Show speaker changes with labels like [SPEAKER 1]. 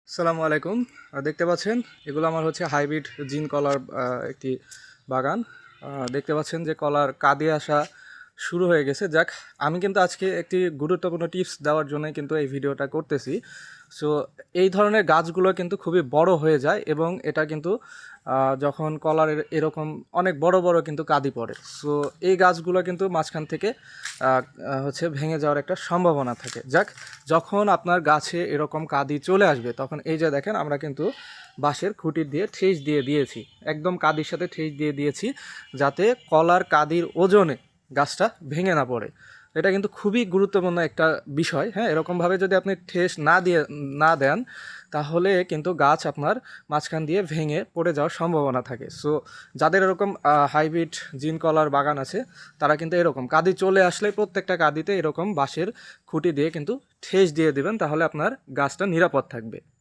[SPEAKER 1] আসসালামু আলাইকুম। দেখতে পাচ্ছেন এগুলো আমার হচ্ছে হাইব্রিড জিন কলার একটি বাগান। দেখতে পাচ্ছেন যে কলার কাঁদি আসা শুরু হয়ে গেছে। যাক, আমি কিন্তু আজকে একটি গুরুত্বপূর্ণ টিপস দেওয়ার জন্যই কিন্তু এই ভিডিওটা করতেছি। সো এই ধরনের গাছগুলো কিন্তু খুবই বড় হয়ে যায় এবং এটা কিন্তু যখন কলার এরকম অনেক বড় বড় কিন্তু কাঁদি পড়ে। সো এই গাছগুলো কিন্তু মাঝখান থেকে হচ্ছে ভেঙে যাওয়ার একটা সম্ভাবনা থাকে। যাক, যখন আপনার গাছে এরকম কাঁদি চলে আসবে তখন এই যে দেখেন আমরা কিন্তু বাঁশের খুঁটি দিয়ে ঠেস দিয়ে দিয়েছি, একদম কাঁদির সাথে ঠেস দিয়ে দিয়েছি যাতে কলার কাঁদির ওজনে গাছটা ভেঙে না পড়ে। এটা কিন্তু খুবই গুরুত্বপূর্ণ একটা বিষয়। হ্যাঁ, এরকমভাবে যদি আপনি ঠেস না দেন তাহলে কিন্তু গাছ আপনার মাঝখান দিয়ে ভেঙে পড়ে যাওয়ার সম্ভাবনা থাকে। সো যাদের এরকম হাইব্রিড জিন কলার বাগান আছে তারা কিন্তু এরকম কাঁদি চলে আসলে প্রত্যেকটা কাঁদিতে এরকম বাঁশের খুঁটি দিয়ে কিন্তু ঠেস দিয়ে দিবেন, তাহলে আপনার গাছটা নিরাপদ থাকবে।